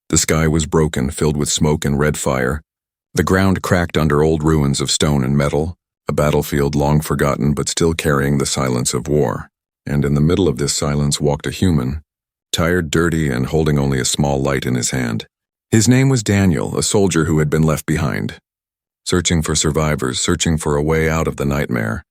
The sky was broken, filled with smoke and red fire. The ground cracked under old ruins of stone and metal, a battlefield long forgotten but still carrying the silence of war. And in the middle of this silence walked a human, tired, dirty, and holding only a small light in his hand. His name was Daniel, a soldier who had been left behind. Searching for survivors, searching for a way out of the nightmare.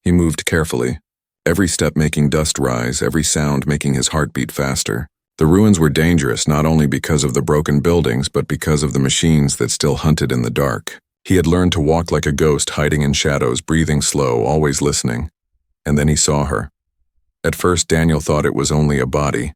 He moved carefully, every step making dust rise, every sound making his heart beat faster. The ruins were dangerous not only because of the broken buildings but because of the machines that still hunted in the dark. He had learned to walk like a ghost, hiding in shadows, breathing slow, always listening. And then he saw her. At first Daniel thought it was only a body,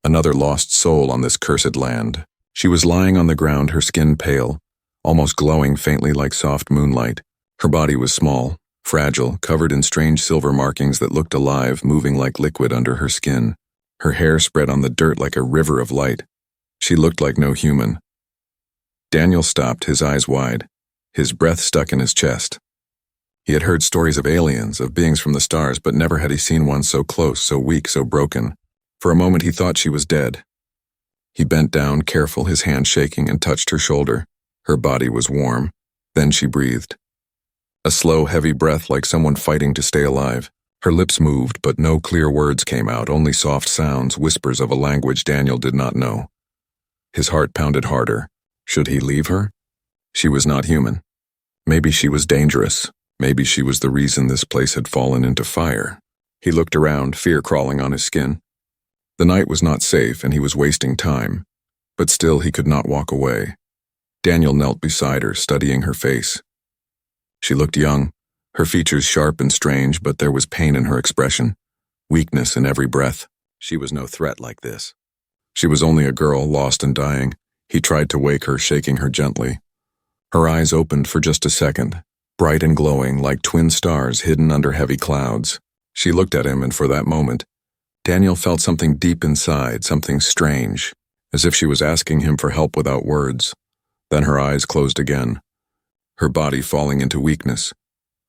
another lost soul on this cursed land. She was lying on the ground, her skin pale, almost glowing faintly like soft moonlight. Her body was small, fragile, covered in strange silver markings that looked alive, moving like liquid under her skin. Her hair spread on the dirt like a river of light. She looked like no human. Daniel stopped, his eyes wide, his breath stuck in his chest. He had heard stories of aliens, of beings from the stars, but never had he seen one so close, so weak, so broken. For a moment he thought she was dead. He bent down, careful, his hand shaking, and touched her shoulder. Her body was warm. Then she breathed. A slow, heavy breath like someone fighting to stay alive. Her lips moved, but no clear words came out, only soft sounds, whispers of a language Daniel did not know. His heart pounded harder. Should he leave her? She was not human. Maybe she was dangerous. Maybe she was the reason this place had fallen into fire. He looked around, fear crawling on his skin. The night was not safe, and he was wasting time. But still he could not walk away. Daniel knelt beside her, studying her face. She looked young, her features sharp and strange, but there was pain in her expression, weakness in every breath. She was no threat like this. She was only a girl, lost and dying. He tried to wake her, shaking her gently. Her eyes opened for just a second, bright and glowing like twin stars hidden under heavy clouds. She looked at him, and for that moment, Daniel felt something deep inside, something strange, as if she was asking him for help without words. Then her eyes closed again, her body falling into weakness.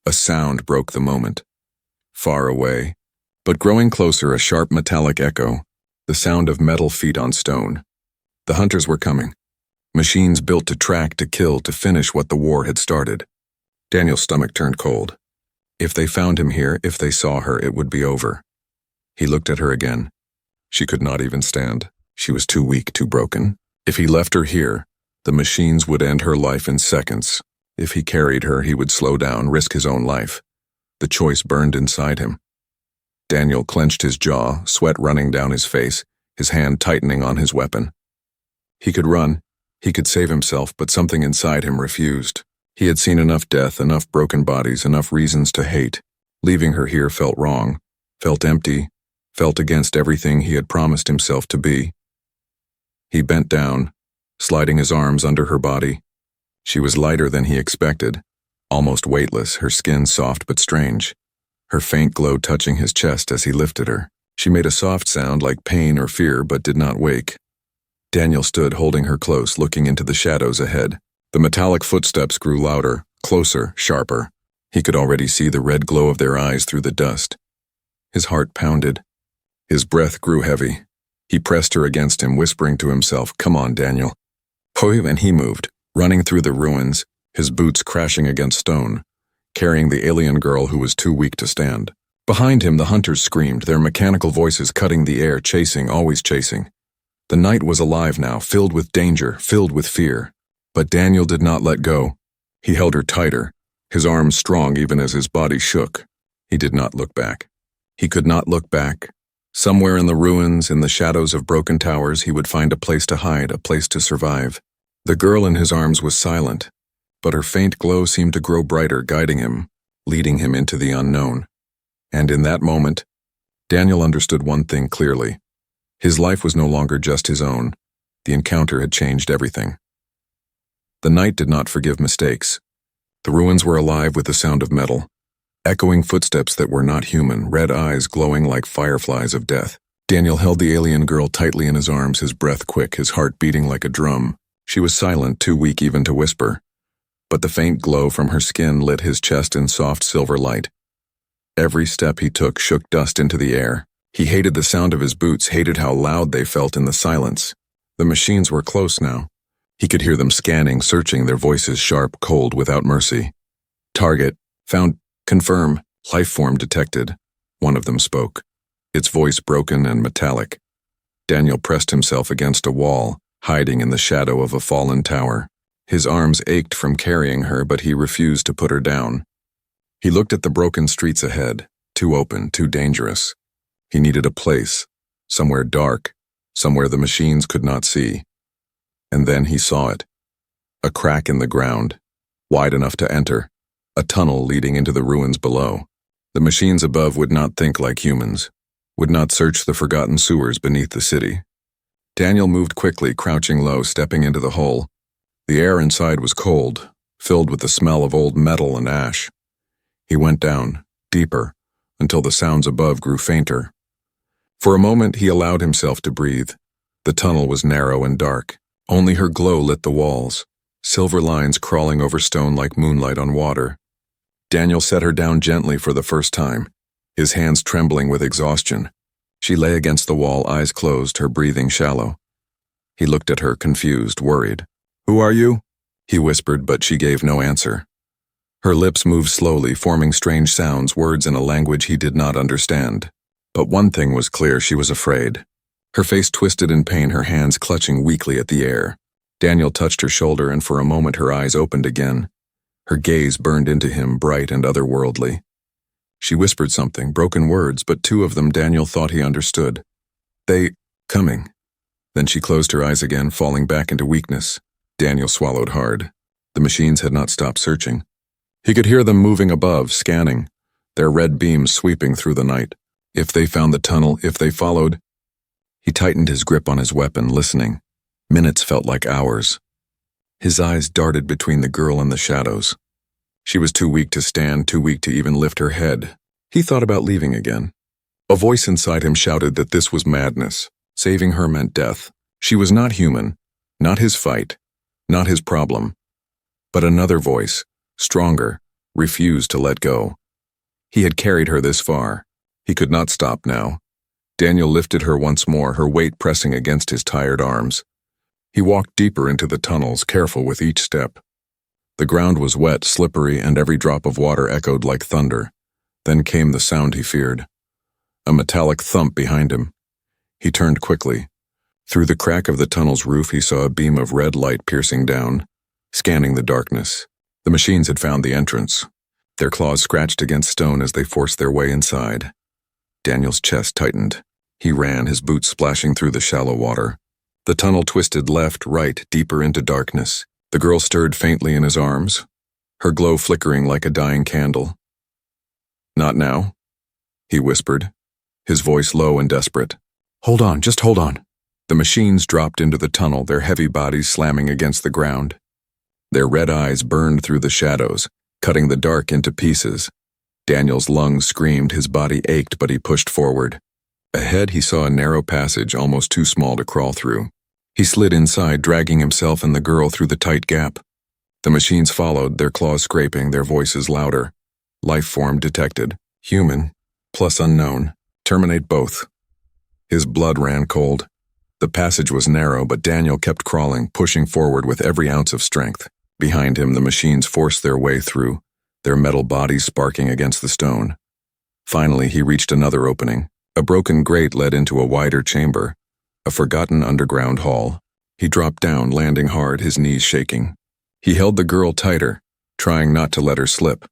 A sound broke the moment. Far away, but growing closer, a sharp metallic echo, the sound of metal feet on stone. The hunters were coming. Machines built to track, to kill, to finish what the war had started. Daniel's stomach turned cold. If they found him here, if they saw her, it would be over. He looked at her again. She could not even stand. She was too weak, too broken. If he left her here, the machines would end her life in seconds. If he carried her, he would slow down, risk his own life. The choice burned inside him. Daniel clenched his jaw, sweat running down his face, his hand tightening on his weapon. He could run, he could save himself, but something inside him refused. He had seen enough death, enough broken bodies, enough reasons to hate. Leaving her here felt wrong, felt empty, felt against everything he had promised himself to be. He bent down, sliding his arms under her body. She was lighter than he expected, almost weightless, her skin soft but strange, her faint glow touching his chest as he lifted her. She made a soft sound like pain or fear but did not wake. Daniel stood holding her close, looking into the shadows ahead. The metallic footsteps grew louder, closer, sharper. He could already see the red glow of their eyes through the dust. His heart pounded. His breath grew heavy. He pressed her against him, whispering to himself, "Come on, Daniel." And he moved, running through the ruins, his boots crashing against stone, carrying the alien girl who was too weak to stand. Behind him, the hunters screamed, their mechanical voices cutting the air, chasing, always chasing. The night was alive now, filled with danger, filled with fear. But Daniel did not let go. He held her tighter, his arms strong even as his body shook. He did not look back. He could not look back. Somewhere in the ruins, in the shadows of broken towers, he would find a place to hide, a place to survive. The girl in his arms was silent, but her faint glow seemed to grow brighter, guiding him, leading him into the unknown. And in that moment, Daniel understood one thing clearly. His life was no longer just his own. The encounter had changed everything. The night did not forgive mistakes. The ruins were alive with the sound of metal, echoing footsteps that were not human, red eyes glowing like fireflies of death. Daniel held the alien girl tightly in his arms, his breath quick, his heart beating like a drum. She was silent, too weak even to whisper, but the faint glow from her skin lit his chest in soft silver light. Every step he took shook dust into the air. He hated the sound of his boots, hated how loud they felt in the silence. The machines were close now. He could hear them scanning, searching, their voices sharp, cold, without mercy. Target, found, confirm, life form detected. One of them spoke, its voice broken and metallic. Daniel pressed himself against a wall, hiding in the shadow of a fallen tower. His arms ached from carrying her, but he refused to put her down. He looked at the broken streets ahead, too open, too dangerous. He needed a place, somewhere dark, somewhere the machines could not see. And then he saw it. A crack in the ground, wide enough to enter, a tunnel leading into the ruins below. The machines above would not think like humans, would not search the forgotten sewers beneath the city. Daniel moved quickly, crouching low, stepping into the hole. The air inside was cold, filled with the smell of old metal and ash. He went down, deeper, until the sounds above grew fainter. For a moment he allowed himself to breathe. The tunnel was narrow and dark. Only her glow lit the walls, silver lines crawling over stone like moonlight on water. Daniel set her down gently for the first time, his hands trembling with exhaustion. She lay against the wall, eyes closed, her breathing shallow. He looked at her, confused, worried. "Who are you?" he whispered, but she gave no answer. Her lips moved slowly, forming strange sounds, words in a language he did not understand. But one thing was clear, she was afraid. Her face twisted in pain, her hands clutching weakly at the air. Daniel touched her shoulder, and for a moment her eyes opened again. Her gaze burned into him, bright and otherworldly. She whispered something, broken words, but two of them Daniel thought he understood. Coming. Then she closed her eyes again, falling back into weakness. Daniel swallowed hard. The machines had not stopped searching. He could hear them moving above, scanning, their red beams sweeping through the night. If they found the tunnel, if they followed. He tightened his grip on his weapon, listening. Minutes felt like hours. His eyes darted between the girl and the shadows. She was too weak to stand, too weak to even lift her head. He thought about leaving again. A voice inside him shouted that this was madness. Saving her meant death. She was not human, not his fight, not his problem. But another voice, stronger, refused to let go. He had carried her this far. He could not stop now. Daniel lifted her once more, her weight pressing against his tired arms. He walked deeper into the tunnels, careful with each step. The ground was wet, slippery, and every drop of water echoed like thunder. Then came the sound he feared. A metallic thump behind him. He turned quickly. Through the crack of the tunnel's roof he saw a beam of red light piercing down, scanning the darkness. The machines had found the entrance. Their claws scratched against stone as they forced their way inside. Daniel's chest tightened. He ran, his boots splashing through the shallow water. The tunnel twisted left, right, deeper into darkness. The girl stirred faintly in his arms, her glow flickering like a dying candle. "Not now," he whispered, his voice low and desperate. "Hold on, just hold on." The machines dropped into the tunnel, their heavy bodies slamming against the ground. Their red eyes burned through the shadows, cutting the dark into pieces. Daniel's lungs screamed, his body ached, but he pushed forward. Ahead he saw a narrow passage, almost too small to crawl through. He slid inside, dragging himself and the girl through the tight gap. The machines followed, their claws scraping, their voices louder. Life form detected. Human, plus unknown. Terminate both. His blood ran cold. The passage was narrow, but Daniel kept crawling, pushing forward with every ounce of strength. Behind him, the machines forced their way through, their metal bodies sparking against the stone. Finally, he reached another opening. A broken grate led into a wider chamber, a forgotten underground hall. He dropped down, landing hard, his knees shaking. He held the girl tighter, trying not to let her slip.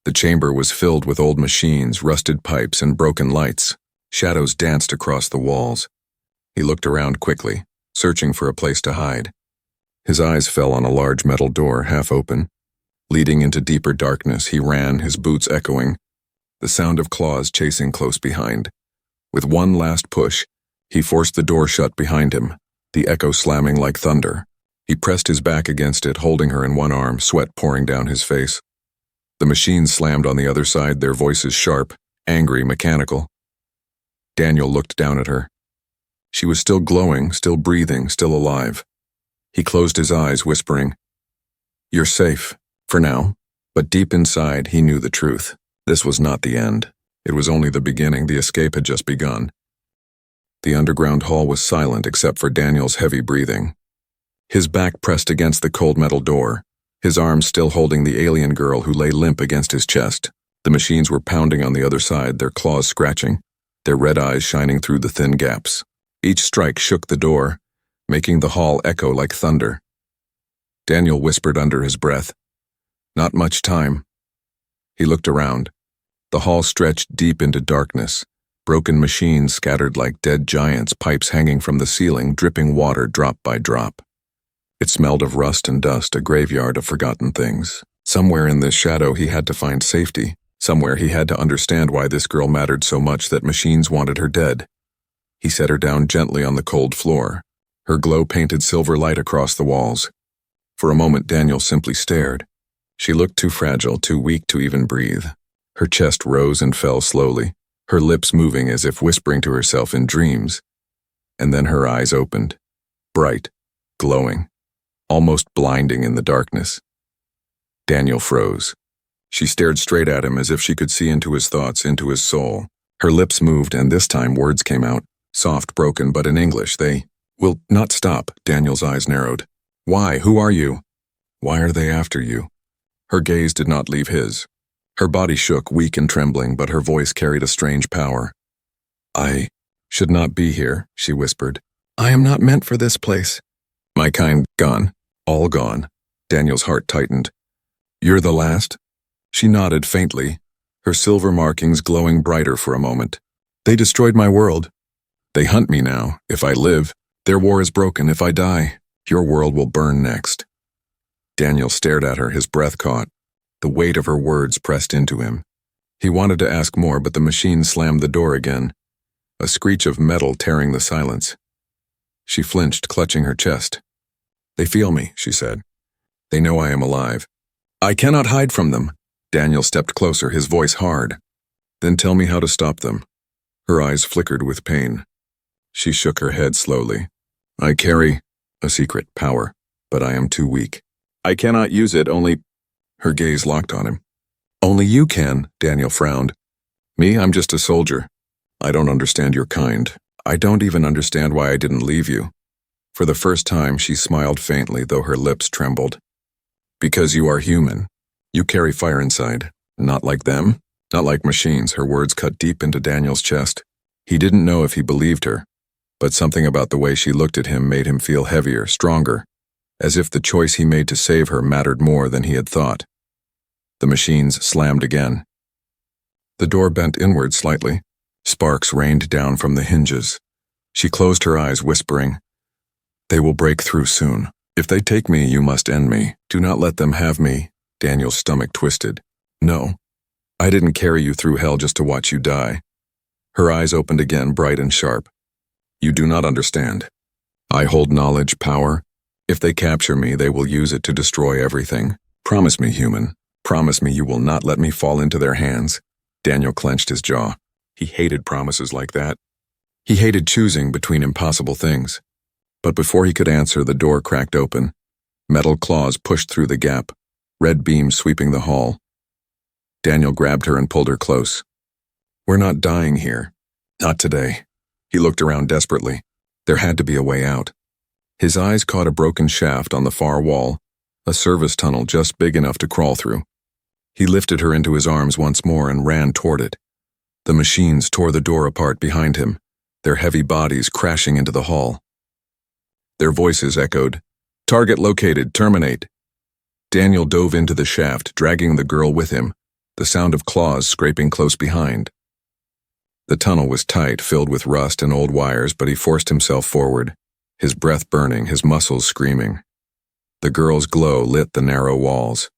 The chamber was filled with old machines, rusted pipes, and broken lights. Shadows danced across the walls. He looked around quickly, searching for a place to hide. His eyes fell on a large metal door, half open. Leading into deeper darkness, he ran, his boots echoing, the sound of claws chasing close behind. With one last push, he forced the door shut behind him, the echo slamming like thunder. He pressed his back against it, holding her in one arm, sweat pouring down his face. The machines slammed on the other side, their voices sharp, angry, mechanical. Daniel looked down at her. She was still glowing, still breathing, still alive. He closed his eyes, whispering, "You're safe, for now." But deep inside, he knew the truth. This was not the end. It was only the beginning. The escape had just begun. The underground hall was silent except for Daniel's heavy breathing. His back pressed against the cold metal door, his arms still holding the alien girl who lay limp against his chest. The machines were pounding on the other side, their claws scratching, their red eyes shining through the thin gaps. Each strike shook the door, making the hall echo like thunder. Daniel whispered under his breath, "Not much time." He looked around. The hall stretched deep into darkness, broken machines scattered like dead giants, pipes hanging from the ceiling, dripping water drop by drop. It smelled of rust and dust, a graveyard of forgotten things. Somewhere in this shadow he had to find safety. Somewhere he had to understand why this girl mattered so much that machines wanted her dead. He set her down gently on the cold floor, her glow painted silver light across the walls. For a moment Daniel simply stared. She looked too fragile, too weak to even breathe. Her chest rose and fell slowly, her lips moving as if whispering to herself in dreams. And then her eyes opened, bright, glowing, almost blinding in the darkness. Daniel froze. She stared straight at him as if she could see into his thoughts, into his soul. Her lips moved, and this time words came out, soft, broken, but in English. "They will not stop." Daniel's eyes narrowed. "Why? Who are you? Why are they after you?" Her gaze did not leave his. Her body shook, weak and trembling, but her voice carried a strange power. "I should not be here," she whispered. "I am not meant for this place." "My kind gone, all gone." Daniel's heart tightened. "You're the last?" She nodded faintly, her silver markings glowing brighter for a moment. "They destroyed my world. They hunt me now. If I live, their war is broken. If I die, your world will burn next." Daniel stared at her, his breath caught. The weight of her words pressed into him. He wanted to ask more, but the machine slammed the door again, a screech of metal tearing the silence. She flinched, clutching her chest. "They feel me," she said. "They know I am alive. I cannot hide from them." Daniel stepped closer, his voice hard. "Then tell me how to stop them." Her eyes flickered with pain. She shook her head slowly. "I carry a secret power, but I am too weak. I cannot use it, only—" Her gaze locked on him. "Only you can," Daniel frowned. "Me, I'm just a soldier. I don't understand your kind. I don't even understand why I didn't leave you." For the first time, she smiled faintly, though her lips trembled. "Because you are human. You carry fire inside. Not like them. Not like machines." Her words cut deep into Daniel's chest. He didn't know if he believed her, but something about the way she looked at him made him feel heavier, stronger, as if the choice he made to save her mattered more than he had thought. The machines slammed again. The door bent inward slightly. Sparks rained down from the hinges. She closed her eyes, whispering, "They will break through soon. If they take me, you must end me. Do not let them have me." Daniel's stomach twisted. "No, I didn't carry you through hell just to watch you die." Her eyes opened again, bright and sharp. "You do not understand. I hold knowledge, power. If they capture me, they will use it to destroy everything. Promise me, human. Promise me you will not let me fall into their hands." Daniel clenched his jaw. He hated promises like that. He hated choosing between impossible things. But before he could answer, the door cracked open. Metal claws pushed through the gap, red beams sweeping the hall. Daniel grabbed her and pulled her close. "We're not dying here. Not today." He looked around desperately. There had to be a way out. His eyes caught a broken shaft on the far wall, a service tunnel just big enough to crawl through. He lifted her into his arms once more and ran toward it. The machines tore the door apart behind him, their heavy bodies crashing into the hall. Their voices echoed, "Target located, terminate." Daniel dove into the shaft, dragging the girl with him, the sound of claws scraping close behind. The tunnel was tight, filled with rust and old wires, but he forced himself forward, his breath burning, his muscles screaming. The girl's glow lit the narrow walls.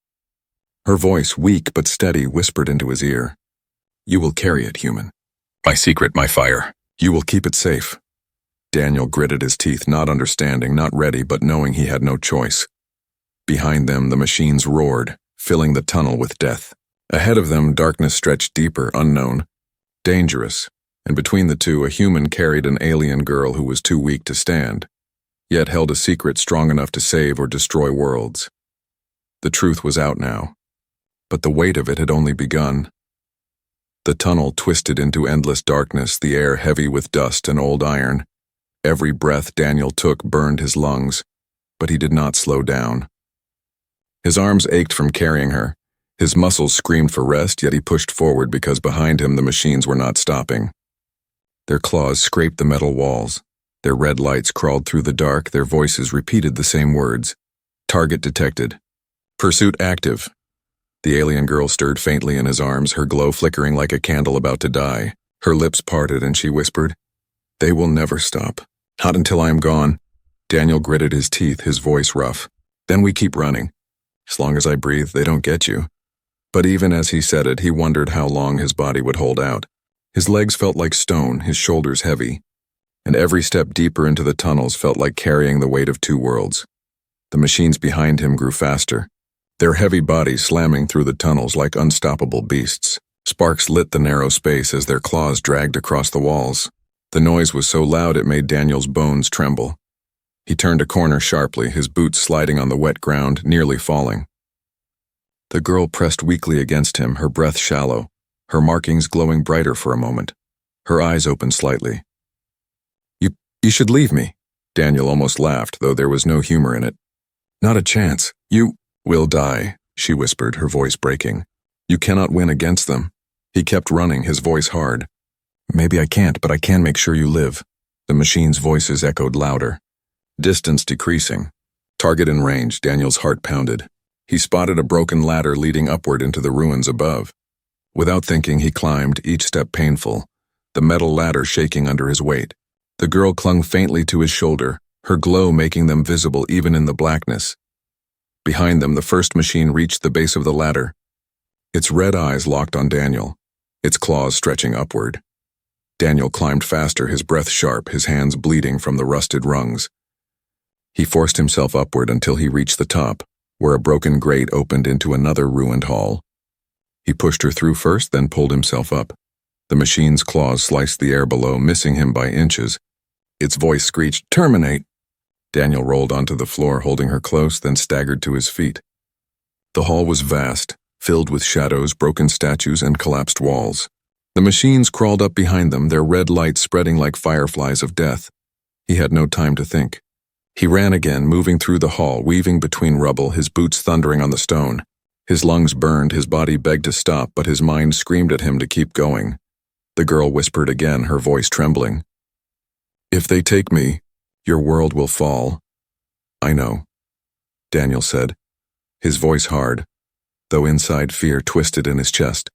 Her voice, weak but steady, whispered into his ear, "You will carry it, human. My secret, my fire. You will keep it safe." Daniel gritted his teeth, not understanding, not ready, but knowing he had no choice. Behind them, the machines roared, filling the tunnel with death. Ahead of them, darkness stretched deeper, unknown, dangerous, and between the two, a human carried an alien girl who was too weak to stand, yet held a secret strong enough to save or destroy worlds. The truth was out now, but the weight of it had only begun. The tunnel twisted into endless darkness, the air heavy with dust and old iron. Every breath Daniel took burned his lungs, but he did not slow down. His arms ached from carrying her. His muscles screamed for rest, yet he pushed forward because behind him the machines were not stopping. Their claws scraped the metal walls. Their red lights crawled through the dark. Their voices repeated the same words. Target detected. Pursuit active. The alien girl stirred faintly in his arms, her glow flickering like a candle about to die. Her lips parted and she whispered, "They will never stop. Not until I am gone." Daniel gritted his teeth, his voice rough. "Then we keep running. As long as I breathe, they don't get you." But even as he said it, he wondered how long his body would hold out. His legs felt like stone, his shoulders heavy, and every step deeper into the tunnels felt like carrying the weight of two worlds. The machines behind him grew faster, their heavy bodies slamming through the tunnels like unstoppable beasts. Sparks lit the narrow space as their claws dragged across the walls. The noise was so loud it made Daniel's bones tremble. He turned a corner sharply, his boots sliding on the wet ground, nearly falling. The girl pressed weakly against him, her breath shallow, her markings glowing brighter for a moment. Her eyes opened slightly. You should leave me." Daniel almost laughed, though there was no humor in it. "Not a chance. You will die," she whispered, her voice breaking. "You cannot win against them." He kept running, his voice hard. "Maybe I can't, but I can make sure you live." The machine's voices echoed louder. Distance decreasing. Target in range, Daniel's heart pounded. He spotted a broken ladder leading upward into the ruins above. Without thinking, he climbed, each step painful, the metal ladder shaking under his weight. The girl clung faintly to his shoulder, her glow making them visible even in the blackness. Behind them, the first machine reached the base of the ladder. Its red eyes locked on Daniel, its claws stretching upward. Daniel climbed faster, his breath sharp, his hands bleeding from the rusted rungs. He forced himself upward until he reached the top, where a broken grate opened into another ruined hall. He pushed her through first, then pulled himself up. The machine's claws sliced the air below, missing him by inches. Its voice screeched, "Terminate!" Daniel rolled onto the floor, holding her close, then staggered to his feet. The hall was vast, filled with shadows, broken statues, and collapsed walls. The machines crawled up behind them, their red lights spreading like fireflies of death. He had no time to think. He ran again, moving through the hall, weaving between rubble, his boots thundering on the stone. His lungs burned, his body begged to stop, but his mind screamed at him to keep going. The girl whispered again, her voice trembling. "If they take me, your world will fall." "I know," Daniel said, his voice hard, though inside fear twisted in his chest.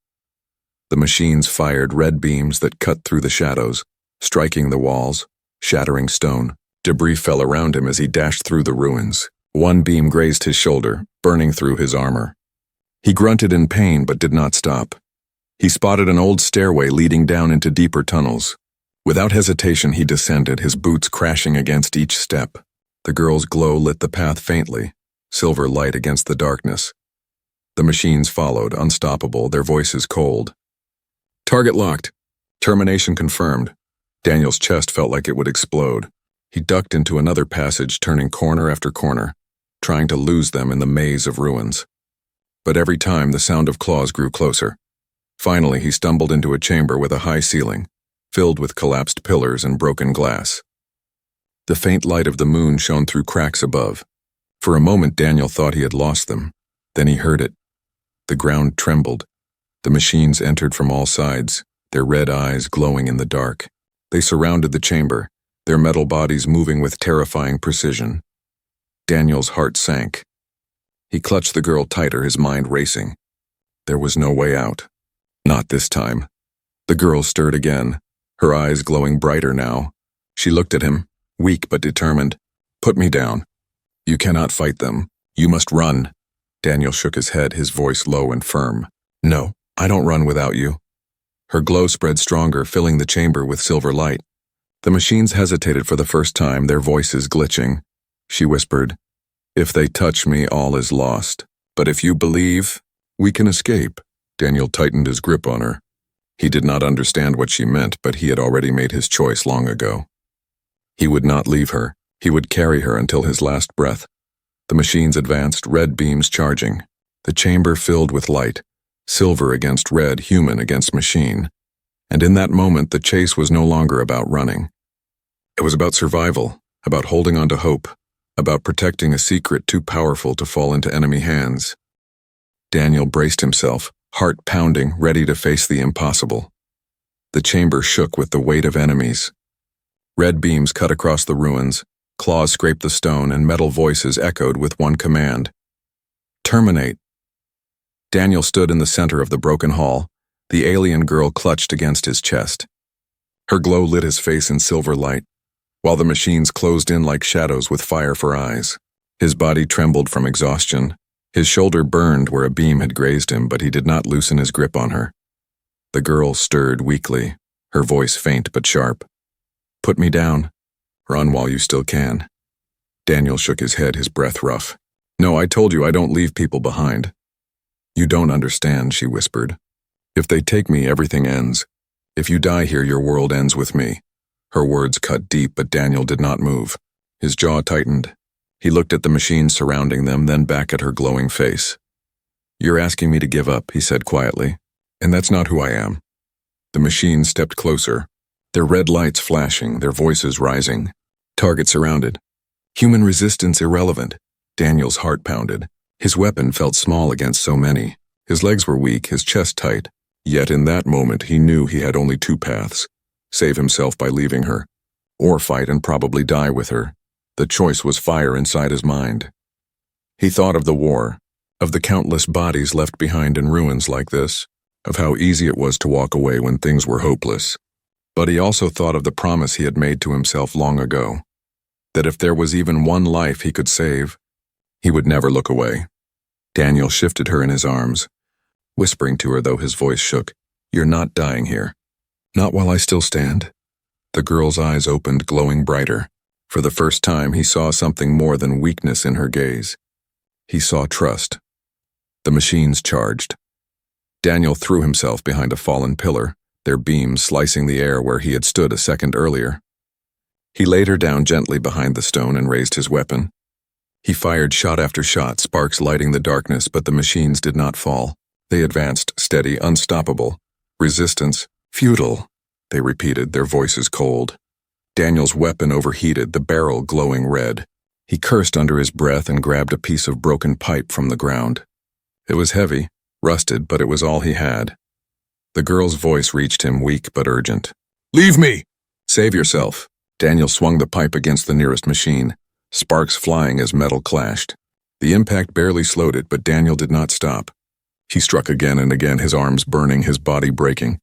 The machines fired red beams that cut through the shadows, striking the walls, shattering stone. Debris fell around him as he dashed through the ruins. One beam grazed his shoulder, burning through his armor. He grunted in pain but did not stop. He spotted an old stairway leading down into deeper tunnels. Without hesitation, he descended, his boots crashing against each step. The girl's glow lit the path faintly, silver light against the darkness. The machines followed, unstoppable, their voices cold. "Target locked. Termination confirmed." Daniel's chest felt like it would explode. He ducked into another passage, turning corner after corner, trying to lose them in the maze of ruins. But every time, the sound of claws grew closer. Finally, he stumbled into a chamber with a high ceiling, filled with collapsed pillars and broken glass. The faint light of the moon shone through cracks above. For a moment, Daniel thought he had lost them. Then he heard it. The ground trembled. The machines entered from all sides, their red eyes glowing in the dark. They surrounded the chamber, their metal bodies moving with terrifying precision. Daniel's heart sank. He clutched the girl tighter, his mind racing. There was no way out. Not this time. The girl stirred again, her eyes glowing brighter now. She looked at him, weak but determined. "Put me down. You cannot fight them. You must run." Daniel shook his head, his voice low and firm. "No, I don't run without you." Her glow spread stronger, filling the chamber with silver light. The machines hesitated for the first time, their voices glitching. She whispered, "If they touch me, all is lost. But if you believe, we can escape." Daniel tightened his grip on her. He did not understand what she meant, but he had already made his choice long ago. He would not leave her. He would carry her until his last breath. The machines advanced, red beams charging. The chamber filled with light. silver against red, human against machine. And in that moment, the chase was no longer about running. It was about survival, about holding on to hope, about protecting a secret too powerful to fall into enemy hands. Daniel braced himself, heart pounding, ready to face the impossible. The chamber shook with the weight of enemies. Red beams cut across the ruins, claws scraped the stone, and metal voices echoed with one command. Terminate. Daniel stood in the center of the broken hall, the alien girl clutched against his chest. Her glow lit his face in silver light, while the machines closed in like shadows with fire for eyes. His body trembled from exhaustion. His shoulder burned where a beam had grazed him, but he did not loosen his grip on her. The girl stirred weakly, her voice faint but sharp. Put me down. Run while you still can. Daniel shook his head, his breath rough. No, I told you I don't leave people behind. You don't understand, she whispered. If they take me, everything ends. If you die here, your world ends with me. Her words cut deep, but Daniel did not move. His jaw tightened. He looked at the machines surrounding them, then back at her glowing face. You're asking me to give up, he said quietly. And that's not who I am. The machines stepped closer, their red lights flashing, their voices rising. Target surrounded. Human resistance irrelevant. Daniel's heart pounded. His weapon felt small against so many. His legs were weak, his chest tight. Yet in that moment he knew he had only two paths. Save himself by leaving her, or fight and probably die with her. The choice was fire inside his mind. He thought of the war, of the countless bodies left behind in ruins like this, of how easy it was to walk away when things were hopeless. But he also thought of the promise he had made to himself long ago, that if there was even one life he could save, he would never look away. Daniel shifted her in his arms, whispering to her though his voice shook, You're not dying here. Not while I still stand. The girl's eyes opened, glowing brighter. For the first time, he saw something more than weakness in her gaze. He saw trust. The machines charged. Daniel threw himself behind a fallen pillar, their beams slicing the air where he had stood a second earlier. He laid her down gently behind the stone and raised his weapon. He fired shot after shot, sparks lighting the darkness, but the machines did not fall. They advanced, steady, unstoppable. Resistance, futile, they repeated, their voices cold. Daniel's weapon overheated, the barrel glowing red. He cursed under his breath and grabbed a piece of broken pipe from the ground. It was heavy, rusted, but it was all he had. The girl's voice reached him, weak but urgent. Leave me! Save yourself. Daniel swung the pipe against the nearest machine, sparks flying as metal clashed. The impact barely slowed it, but Daniel did not stop. He struck again and again, his arms burning, his body breaking.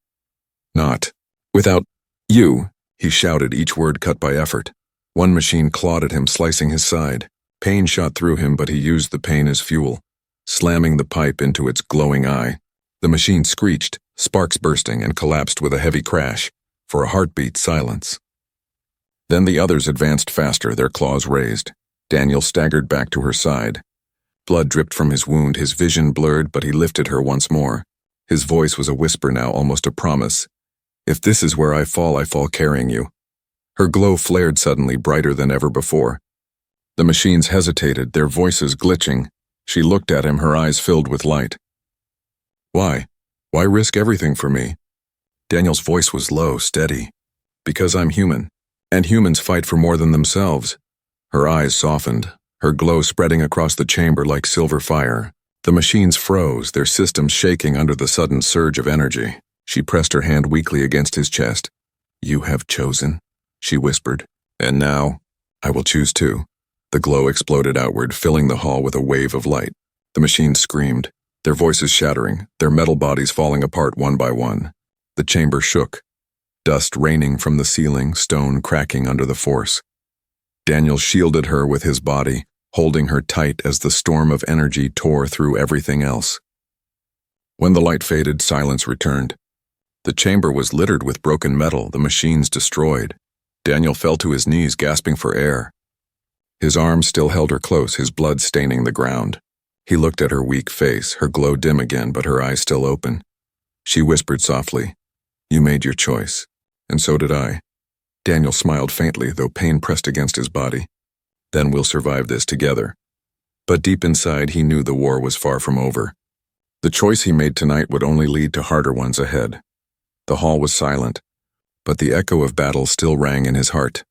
Not without you, he shouted, each word cut by effort. One machine clawed at him, slicing his side. Pain shot through him, but he used the pain as fuel, slamming the pipe into its glowing eye. The machine screeched, sparks bursting, and collapsed with a heavy crash. For a heartbeat, silence. Then the others advanced faster, their claws raised. Daniel staggered back to her side. Blood dripped from his wound, his vision blurred, but he lifted her once more. His voice was a whisper now, almost a promise. If this is where I fall carrying you. Her glow flared suddenly, brighter than ever before. The machines hesitated, their voices glitching. She looked at him, her eyes filled with light. Why? Why risk everything for me? Daniel's voice was low, steady. Because I'm human, and humans fight for more than themselves. Her eyes softened, her glow spreading across the chamber like silver fire. The machines froze, their systems shaking under the sudden surge of energy. She pressed her hand weakly against his chest. You have chosen, she whispered. And now, I will choose too. The glow exploded outward, filling the hall with a wave of light. The machines screamed, their voices shattering, their metal bodies falling apart one by one. The chamber shook, dust raining from the ceiling, stone cracking under the force. Daniel shielded her with his body, holding her tight as the storm of energy tore through everything else. When the light faded, silence returned. The chamber was littered with broken metal, the machines destroyed. Daniel fell to his knees, gasping for air. His arms still held her close, his blood staining the ground. He looked at her weak face, her glow dim again, but her eyes still open. She whispered softly, You made your choice, and so did I. Daniel smiled faintly, though pain pressed against his body. Then we'll survive this together. But deep inside, he knew the war was far from over. The choice he made tonight would only lead to harder ones ahead. The hall was silent, but the echo of battle still rang in his heart.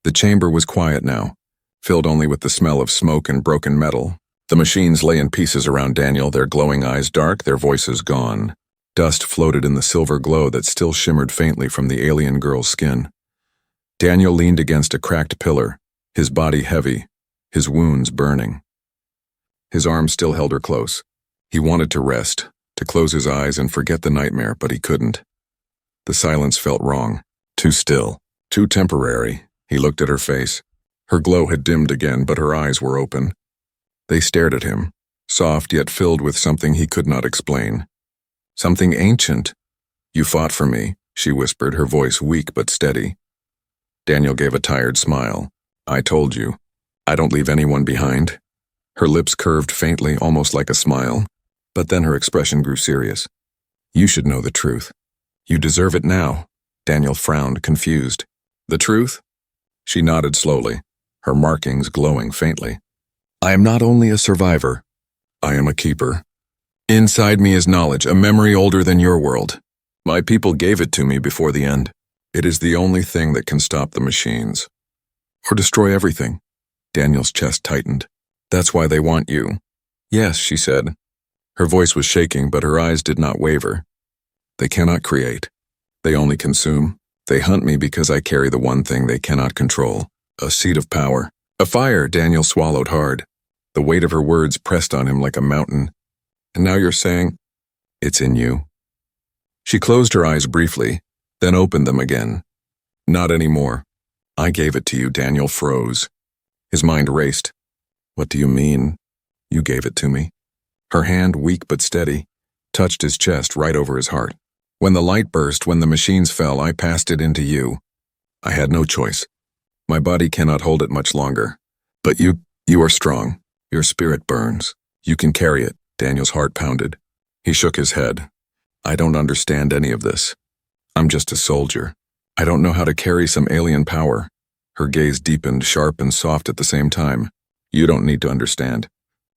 The chamber was quiet now, filled only with the smell of smoke and broken metal. The machines lay in pieces around Daniel, their glowing eyes dark, their voices gone. Dust floated in the silver glow that still shimmered faintly from the alien girl's skin. Daniel leaned against a cracked pillar, his body heavy, his wounds burning. His arms still held her close. He wanted to rest, to close his eyes and forget the nightmare, but he couldn't. The silence felt wrong, too still, too temporary. He looked at her face. Her glow had dimmed again, but her eyes were open. They stared at him, soft yet filled with something he could not explain. Something ancient. "You fought for me," she whispered, her voice weak but steady. Daniel gave a tired smile. "I told you. I don't leave anyone behind." Her lips curved faintly, almost like a smile, but then her expression grew serious. "You should know the truth. You deserve it now." Daniel frowned, confused. "The truth?" She nodded slowly, her markings glowing faintly. "I am not only a survivor. I am a keeper. Inside me is knowledge, a memory older than your world. My people gave it to me before the end. It is the only thing that can stop the machines. Or destroy everything." Daniel's chest tightened. "That's why they want you." "Yes," she said. Her voice was shaking, but her eyes did not waver. "They cannot create. They only consume. They hunt me because I carry the one thing they cannot control, a seed of power. A fire." Daniel swallowed hard. The weight of her words pressed on him like a mountain. "And now you're saying, it's in you?" She closed her eyes briefly, then opened them again. "Not anymore. I gave it to you." Daniel froze. His mind raced. "What do you mean? You gave it to me?" Her hand, weak but steady, touched his chest right over his heart. "When the light burst, when the machines fell, I passed it into you. I had no choice. My body cannot hold it much longer. But you are strong. Your spirit burns. You can carry it." Daniel's heart pounded. He shook his head. "I don't understand any of this. I'm just a soldier. I don't know how to carry some alien power." Her gaze deepened, sharp and soft at the same time. "You don't need to understand.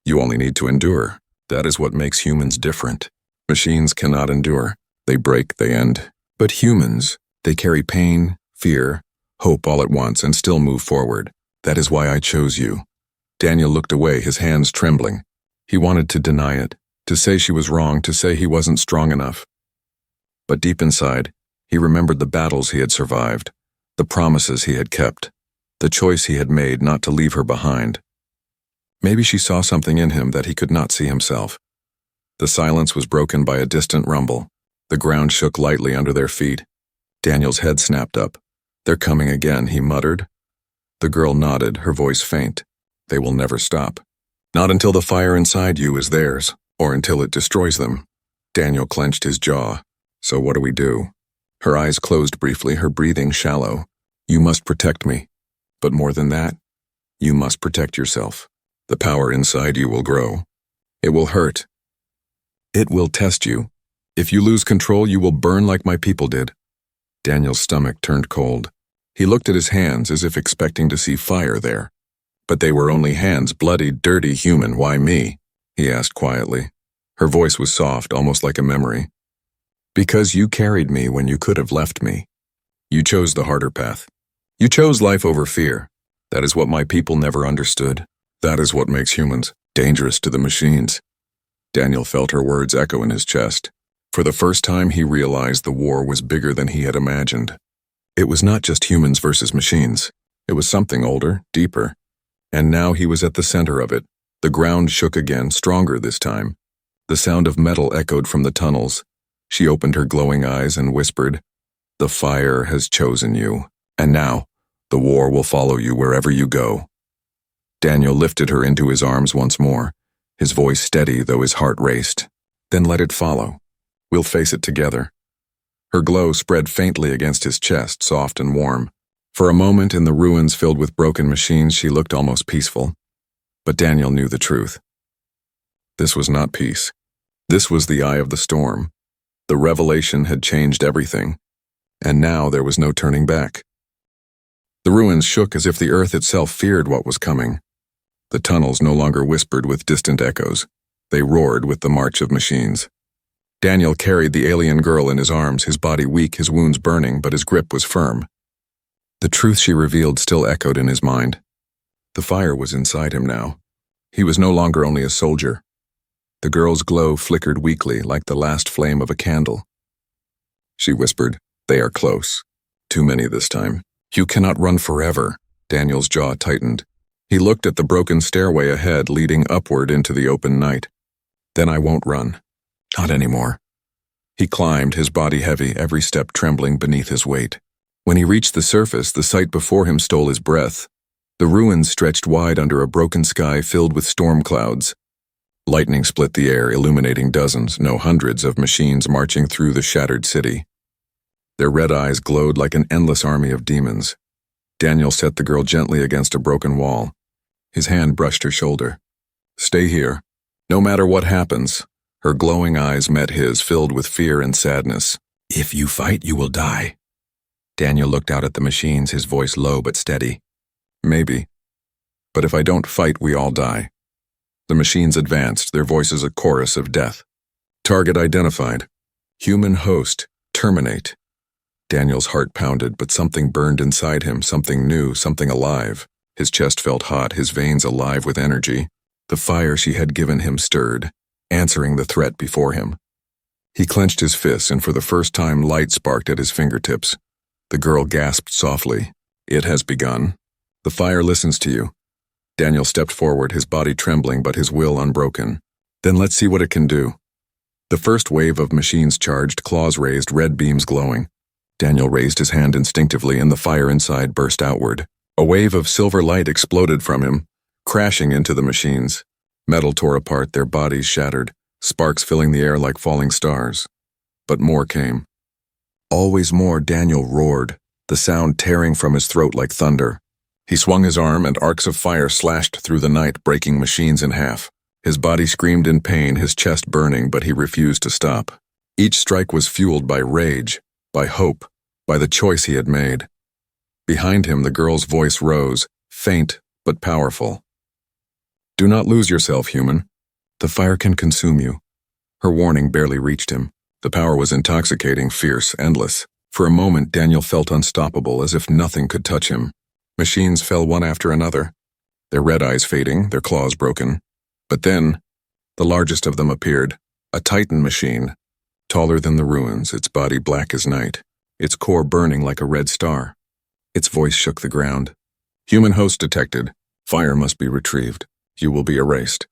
You only need to endure. That is what makes humans different. Machines cannot endure. They break, they end. But humans, they carry pain, fear, hope all at once and still move forward. That is why I chose you." Daniel looked away, his hands trembling. He wanted to deny it, to say she was wrong, to say he wasn't strong enough. But deep inside, he remembered the battles he had survived, the promises he had kept, the choice he had made not to leave her behind. Maybe she saw something in him that he could not see himself. The silence was broken by a distant rumble. The ground shook lightly under their feet. Daniel's head snapped up. "They're coming again," he muttered. The girl nodded, her voice faint. "They will never stop. Not until the fire inside you is theirs, or until it destroys them." Daniel clenched his jaw. "So what do we do?" Her eyes closed briefly, her breathing shallow. "You must protect me. But more than that, you must protect yourself. The power inside you will grow. It will hurt. It will test you. If you lose control, you will burn like my people did." Daniel's stomach turned cold. He looked at his hands as if expecting to see fire there. "But they were only hands, bloody, dirty, human. Why me?" he asked quietly. Her voice was soft, almost like a memory. "Because you carried me when you could have left me. You chose the harder path. You chose life over fear. That is what my people never understood. That is what makes humans dangerous to the machines." Daniel felt her words echo in his chest. For the first time, he realized the war was bigger than he had imagined. It was not just humans versus machines. It was something older, deeper. And now he was at the center of it. The ground shook again, stronger this time. The sound of metal echoed from the tunnels. She opened her glowing eyes and whispered, "The fire has chosen you. And now, the war will follow you wherever you go." Daniel lifted her into his arms once more, his voice steady though his heart raced. "Then let it follow. We'll face it together." Her glow spread faintly against his chest, soft and warm. For a moment, in the ruins filled with broken machines, she looked almost peaceful. But Daniel knew the truth. This was not peace. This was the eye of the storm. The revelation had changed everything. And now there was no turning back. The ruins shook as if the earth itself feared what was coming. The tunnels no longer whispered with distant echoes. They roared with the march of machines. Daniel carried the alien girl in his arms, his body weak, his wounds burning, but his grip was firm. The truth she revealed still echoed in his mind. The fire was inside him now. He was no longer only a soldier. The girl's glow flickered weakly like the last flame of a candle. She whispered, "They are close. Too many this time. You cannot run forever." Daniel's jaw tightened. He looked at the broken stairway ahead leading upward into the open night. "Then I won't run. Not anymore." He climbed, his body heavy, every step trembling beneath his weight. When he reached the surface, the sight before him stole his breath. The ruins stretched wide under a broken sky filled with storm clouds. Lightning split the air, illuminating dozens, no hundreds, of machines marching through the shattered city. Their red eyes glowed like an endless army of demons. Daniel set the girl gently against a broken wall. His hand brushed her shoulder. "Stay here. No matter what happens." Her glowing eyes met his, filled with fear and sadness. "If you fight, you will die." Daniel looked out at the machines, his voice low but steady. "Maybe. But if I don't fight, we all die." The machines advanced, their voices a chorus of death. Target identified. Human host. Terminate. Daniel's heart pounded, but something burned inside him, something new, something alive. His chest felt hot, his veins alive with energy. The fire she had given him stirred, answering the threat before him. He clenched his fists, and for the first time light sparked at his fingertips. The girl gasped softly. "It has begun. The fire listens to you." Daniel stepped forward, his body trembling but his will unbroken. "Then let's see what it can do." The first wave of machines charged, claws raised, red beams glowing. Daniel raised his hand instinctively, and the fire inside burst outward. A wave of silver light exploded from him, crashing into the machines. Metal tore apart, their bodies shattered, sparks filling the air like falling stars. But more came. Always more, Daniel roared, the sound tearing from his throat like thunder. He swung his arm, and arcs of fire slashed through the night, breaking machines in half. His body screamed in pain, his chest burning, but he refused to stop. Each strike was fueled by rage, by hope, by the choice he had made. Behind him, the girl's voice rose, faint but powerful. "Do not lose yourself, human. The fire can consume you." Her warning barely reached him. The power was intoxicating, fierce, endless. For a moment, Daniel felt unstoppable, as if nothing could touch him. Machines fell one after another, their red eyes fading, their claws broken. But then, the largest of them appeared, a Titan machine, taller than the ruins, its body black as night, its core burning like a red star. Its voice shook the ground. "Human host detected. Fire must be retrieved. You will be erased."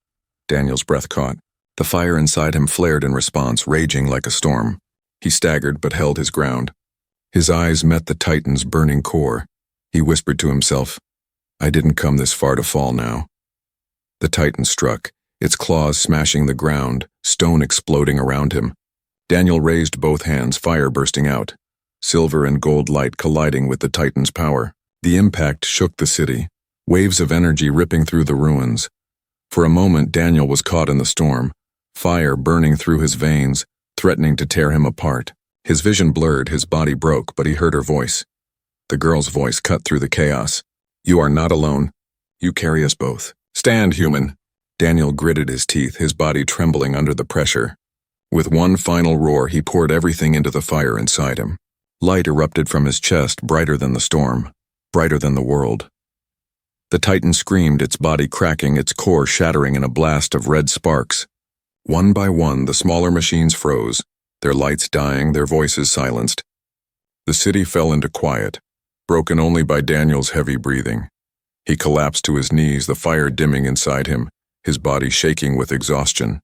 Daniel's breath caught. The fire inside him flared in response, raging like a storm. He staggered but held his ground. His eyes met the Titan's burning core. He whispered to himself, "I didn't come this far to fall now." The Titan struck, its claws smashing the ground, stone exploding around him. Daniel raised both hands, fire bursting out, silver and gold light colliding with the Titan's power. The impact shook the city, waves of energy ripping through the ruins. For a moment, Daniel was caught in the storm, fire burning through his veins, threatening to tear him apart. His vision blurred, his body broke, but he heard her voice. The girl's voice cut through the chaos. "You are not alone. You carry us both. Stand, human." Daniel gritted his teeth, his body trembling under the pressure. With one final roar, he poured everything into the fire inside him. Light erupted from his chest, brighter than the storm, brighter than the world. The Titan screamed, its body cracking, its core shattering in a blast of red sparks. One by one, the smaller machines froze, their lights dying, their voices silenced. The city fell into quiet, broken only by Daniel's heavy breathing. He collapsed to his knees, the fire dimming inside him, his body shaking with exhaustion.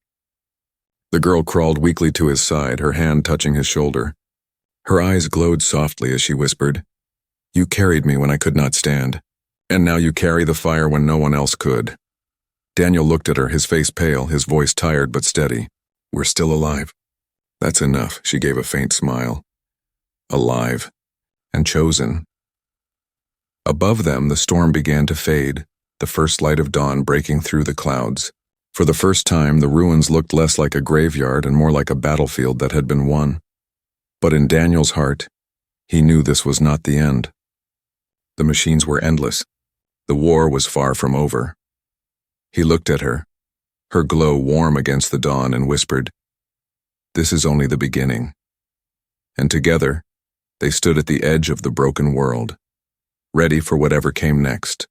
The girl crawled weakly to his side, her hand touching his shoulder. Her eyes glowed softly as she whispered, "You carried me when I could not stand, and now you carry the fire when no one else could." Daniel looked at her, his face pale, his voice tired but steady. "We're still alive." "That's enough," she gave a faint smile. Alive. And chosen. Above them, the storm began to fade, the first light of dawn breaking through the clouds. For the first time, the ruins looked less like a graveyard and more like a battlefield that had been won. But in Daniel's heart, he knew this was not the end. The machines were endless. The war was far from over. He looked at her. her glow warm against the dawn, and whispered, "This is only the beginning." And together, they stood at the edge of the broken world, ready for whatever came next.